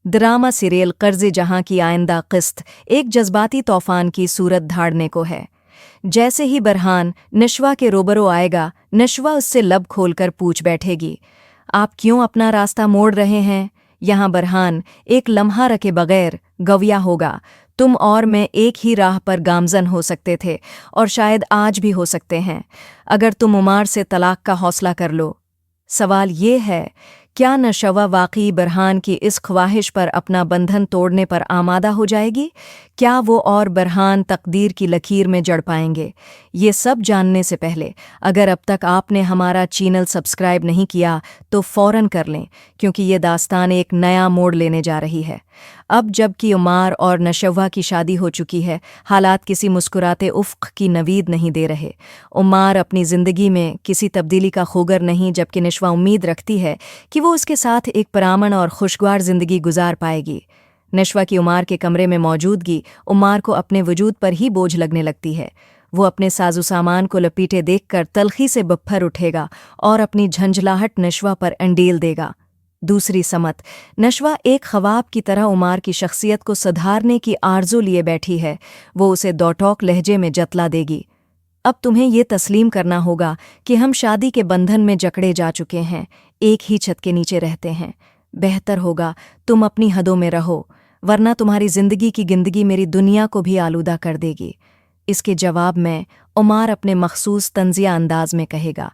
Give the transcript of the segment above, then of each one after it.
Drama serial कर्ज़े जहां की आइंदा किस्त एक जज्बाती तूफान की सूरत धारने को है। जैसे ही बरहान नशवा के रोबरो आएगा, नशवा उससे लब खोलकर पूछ बैठेगी, आप क्यों अपना रास्ता मोड़ रहे हैं? यहाँ बरहान एक लम्हा रखे बगैर गविया होगा, तुम और मैं एक ही राह पर गामजन हो सकते थे और शायद आज भी हो सकते हैं, अगर तुम उमार से तलाक का हौसला कर लो। सवाल ये है, क्या नशवा वाकई बरहान की इस ख्वाहिश पर अपना बंधन तोड़ने पर आमादा हो जाएगी? क्या वो और बरहान तकदीर की लकीर में जड़ पाएंगे? ये सब जानने से पहले अगर अब तक आपने हमारा चैनल सब्सक्राइब नहीं किया तो फ़ौरन कर लें, क्योंकि ये दास्तान एक नया मोड़ लेने जा रही है। अब जबकि उमार और नशवा की शादी हो चुकी है, हालात किसी मुस्कुराते उफ़्क़ की नवीद नहीं दे रहे। उमार अपनी ज़िंदगी में किसी तब्दीली का खूगर नहीं, जबकि नशवा उम्मीद रखती है कि वो उसके साथ एक पुरअमन और खुशगवार ज़िंदगी गुजार पाएगी। नशवा की उमार के कमरे में मौजूदगी उमार को अपने वजूद पर ही बोझ लगने लगती है। वो अपने साजो सामान को लपेटे देखकर तलखी से बप्फर उठेगा और अपनी झंझलाहट नशवा पर अंडेल देगा। दूसरी समत, नशवा एक ख्वाब की तरह उमार की शख्सियत को सुधारने की आरज़ू लिए बैठी है। वो उसे दौटौक लहजे में जतला देगी, अब तुम्हें ये तस्लीम करना होगा कि हम शादी के बंधन में जकड़े जा चुके हैं, एक ही छत के नीचे रहते हैं। बेहतर होगा तुम अपनी हदों में रहो, वरना तुम्हारी ज़िंदगी की गिंदगी मेरी दुनिया को भी आलूदा कर देगी। इसके जवाब में उमार अपने मखसूस तंजिया अंदाज में कहेगा,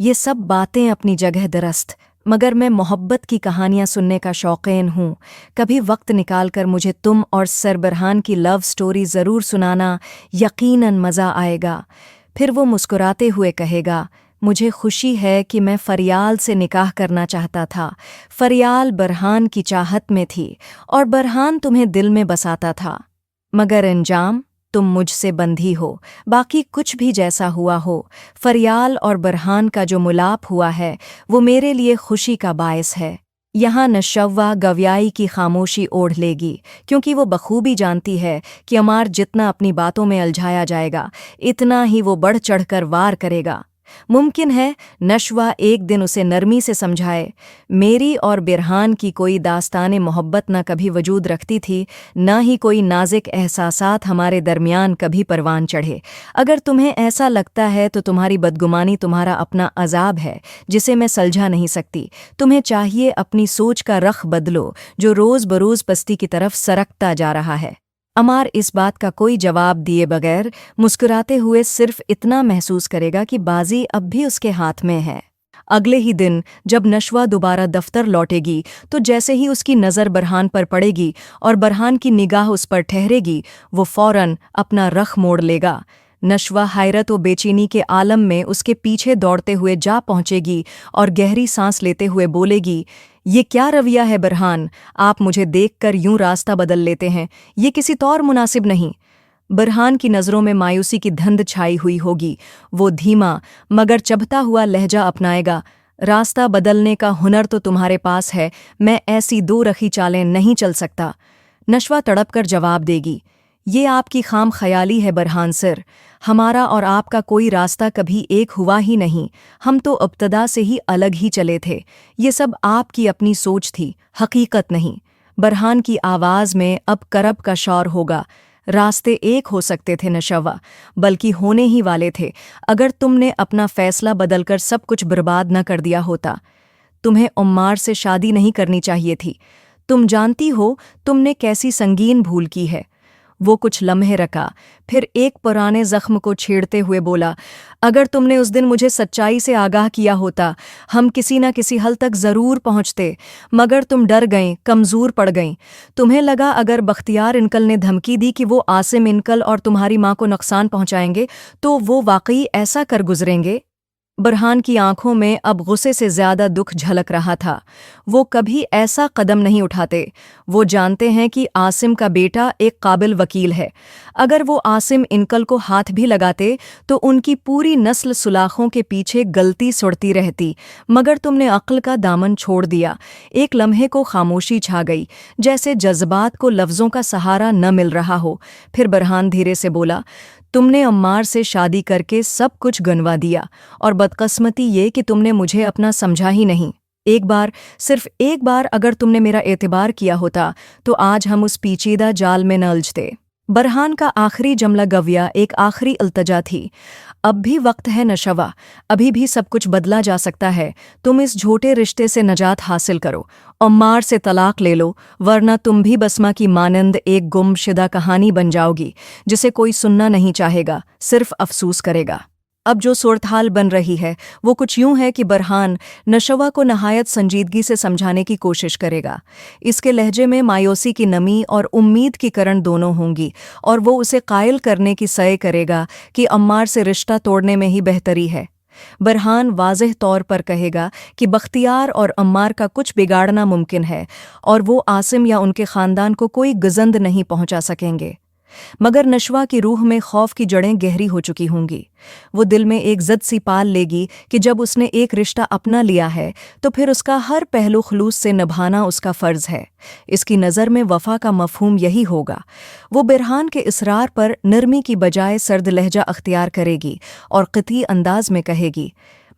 ये सब बातें अपनी जगह दरस्त, मगर मैं मोहब्बत की कहानियां सुनने का शौकीन हूँ। कभी वक्त निकालकर मुझे तुम और सर बरहान की लव स्टोरी ज़रूर सुनाना, यकीनन मज़ा आएगा। फिर वो मुस्कुराते हुए कहेगा, मुझे खुशी है कि मैं फरियाल से निकाह करना चाहता था। फरियाल बरहान की चाहत में थी और बरहान तुम्हें दिल में बसाता था, मगर अंजाम तुम मुझसे बंधी हो। बाकी कुछ भी जैसा हुआ हो, फरियाल और बरहान का जो मुलाप हुआ है वो मेरे लिए खुशी का बायस है। यहाँ नशवा गवियाई की खामोशी ओढ़ लेगी, क्योंकि वो बखूबी जानती है कि उमार जितना अपनी बातों में उलझाया जाएगा, इतना ही वो बढ़ चढ़कर वार करेगा। मुमकिन है नशवा एक दिन उसे नरमी से समझाए, मेरी और बिरहान की कोई दास्तान मोहब्बत न कभी वजूद रखती थी, न ही कोई नाज़िक एहसासात हमारे दरमियान कभी परवान चढ़े। अगर तुम्हें ऐसा लगता है तो तुम्हारी बदगुमानी तुम्हारा अपना अजाब है, जिसे मैं सुलझा नहीं सकती। तुम्हें चाहिए अपनी सोच का रख बदलो, जो रोज़ बरोज़ पस्ती की तरफ सरकता जा रहा है। उमार इस बात का कोई जवाब दिए बगैर मुस्कुराते हुए सिर्फ इतना महसूस करेगा कि बाजी अब भी उसके हाथ में है। अगले ही दिन जब नशवा दोबारा दफ्तर लौटेगी तो जैसे ही उसकी नज़र बरहान पर पड़ेगी और बरहान की निगाह उस पर ठहरेगी, वो फ़ौरन अपना रख मोड़ लेगा। नशवा हैरत व बेचैनी के आलम में उसके पीछे दौड़ते हुए जा पहुंचेगी और गहरी सांस लेते हुए बोलेगी, ये क्या रवैया है बरहान, आप मुझे देखकर यूं रास्ता बदल लेते हैं, ये किसी तौर मुनासिब नहीं। बरहान की नज़रों में मायूसी की धुंध छाई हुई होगी। वो धीमा मगर चभता हुआ लहजा अपनाएगा, रास्ता बदलने का हुनर तो तुम्हारे पास है, मैं ऐसी दो रखी चालें नहीं चल सकता। नशवा तड़प कर जवाब देगी, ये आपकी खाम ख्याली है बरहान सर, हमारा और आपका कोई रास्ता कभी एक हुआ ही नहीं, हम तो इब्तिदा से ही अलग ही चले थे। ये सब आपकी अपनी सोच थी, हकीकत नहीं। बरहान की आवाज़ में अब करब का शौर होगा, रास्ते एक हो सकते थे नशवा, बल्कि होने ही वाले थे, अगर तुमने अपना फ़ैसला बदलकर सब कुछ बर्बाद न कर दिया होता। तुम्हें उम्मार से शादी नहीं करनी चाहिए थी, तुम जानती हो तुमने कैसी संगीन भूल की है। वो कुछ लम्हे रखा, फिर एक पुराने ज़ख्म को छेड़ते हुए बोला, अगर तुमने उस दिन मुझे सच्चाई से आगाह किया होता, हम किसी न किसी हल तक ज़रूर पहुँचते, मगर तुम डर गईं, कमज़ोर पड़ गईं। तुम्हें लगा अगर बख्तियार इनकल ने धमकी दी कि वो आसिम इनकल और तुम्हारी माँ को नुकसान पहुँचाएंगे, तो वो वाकई ऐसा कर गुजरेंगे। बरहान की आंखों में अब गुस्से से ज़्यादा दुख झलक रहा था। वो कभी ऐसा कदम नहीं उठाते। वो जानते हैं कि आसिम का बेटा एक काबिल वकील है। अगर वो आसिम इनकल को हाथ भी लगाते तो उनकी पूरी नस्ल सुलाखों के पीछे गलती सुड़ती रहती, मगर तुमने अक्ल का दामन छोड़ दिया। एक लम्हे को खामोशी छा गई, जैसे जज्बात को लफ्ज़ों का सहारा न मिल रहा हो। फिर बरहान धीरे से बोला, तुमने उम्मार से शादी करके सब कुछ गंवा दिया, और बदकिस्मती ये कि तुमने मुझे अपना समझा ही नहीं। ایک بار، صرف ایک بار اگر تم نے میرا اعتبار کیا ہوتا تو آج ہم اس پیچیدہ جال میں نہ الجھتے۔ برہان کا آخری جملہ گویا ایک آخری التجا تھی۔ اب بھی وقت ہے نشوا، ابھی بھی سب کچھ بدلا جا سکتا ہے۔ تم اس جھوٹے رشتے سے نجات حاصل کرو، عمار سے طلاق لے لو، ورنہ تم بھی بسمہ کی مانند ایک گم شدہ کہانی بن جاؤ گی جسے کوئی سننا نہیں چاہے گا، صرف افسوس کرے گا۔ اب جو صورتحال بن رہی ہے وہ کچھ یوں ہے کہ برہان نشوا کو نہایت سنجیدگی سے سمجھانے کی کوشش کرے گا۔ اس کے لہجے میں مایوسی کی نمی اور امید کی کرن دونوں ہوں گی، اور وہ اسے قائل کرنے کی سعی کرے گا کہ عمار سے رشتہ توڑنے میں ہی بہتری ہے۔ برہان واضح طور پر کہے گا کہ بختیار اور عمار کا کچھ بگاڑنا ممکن ہے، اور وہ عاصم یا ان کے خاندان کو کوئی گزند نہیں پہنچا سکیں گے۔ مگر نشوا کی روح میں خوف کی جڑیں گہری ہو چکی ہوں گی۔ وہ دل میں ایک ضد سی پال لے گی کہ جب اس نے ایک رشتہ اپنا لیا ہے تو پھر اس کا ہر پہلو خلوص سے نبھانا اس کا فرض ہے۔ اس کی نظر میں وفا کا مفہوم یہی ہوگا۔ وہ برہان کے اصرار پر نرمی کی بجائے سرد لہجہ اختیار کرے گی اور قطعی انداز میں کہے گی،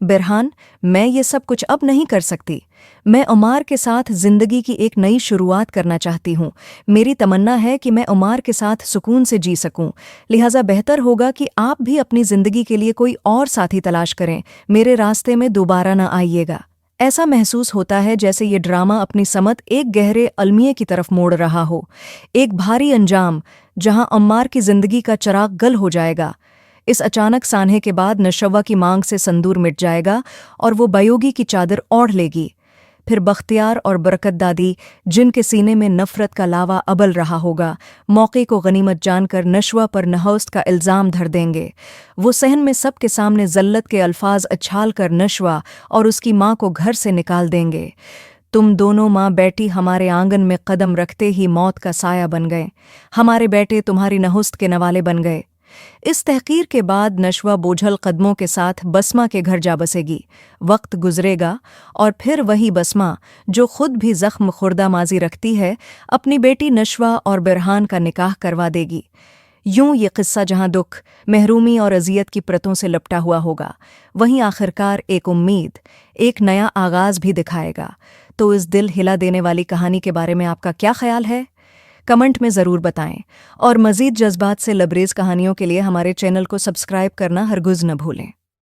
برہان، میں یہ سب کچھ اب نہیں کر سکتی۔ میں عمار کے ساتھ زندگی کی ایک نئی شروعات کرنا چاہتی ہوں۔ میری تمنا ہے کہ میں عمار کے ساتھ سکون سے جی سکوں، لہٰذا بہتر ہوگا کہ آپ بھی اپنی زندگی کے لیے کوئی اور ساتھی تلاش کریں، میرے راستے میں دوبارہ نہ آئیے گا۔ ایسا محسوس ہوتا ہے جیسے یہ ڈرامہ اپنی سمت ایک گہرے المیے کی طرف موڑ رہا ہو، ایک بھاری انجام جہاں عمار کی زندگی کا چراغ گل ہو جائے گا۔ اس اچانک سانحے کے بعد نشوا کی مانگ سے سندور مٹ جائے گا اور وہ بیوگی کی چادر اوڑھ لے گی۔ پھر بختیار اور برکت دادی، جن کے سینے میں نفرت کا لاوا ابل رہا ہوگا، موقع کو غنیمت جان کر نشوا پر نہوست کا الزام دھر دیں گے۔ وہ صحن میں سب کے سامنے ذلت کے الفاظ اچھال کر نشوا اور اس کی ماں کو گھر سے نکال دیں گے۔ تم دونوں ماں بیٹی ہمارے آنگن میں قدم رکھتے ہی موت کا سایہ بن گئے، ہمارے بیٹے تمہاری نہست کے نوالے بن گئے۔ اس تحقیر کے بعد نشوا بوجھل قدموں کے ساتھ بسمہ کے گھر جا بسے گی۔ وقت گزرے گا اور پھر وہی بسمہ جو خود بھی زخم خوردہ ماضی رکھتی ہے، اپنی بیٹی نشوا اور برہان کا نکاح کروا دے گی۔ یوں یہ قصہ جہاں دکھ، محرومی اور اذیت کی پرتوں سے لپٹا ہوا ہوگا، وہیں آخرکار ایک امید، ایک نیا آغاز بھی دکھائے گا۔ تو اس دل ہلا دینے والی کہانی کے بارے میں آپ کا کیا خیال ہے؟ کمنٹ میں ضرور بتائیں، اور مزید جذبات سے لبریز کہانیوں کے لیے ہمارے چینل کو سبسکرائب کرنا ہرگز نہ بھولیں۔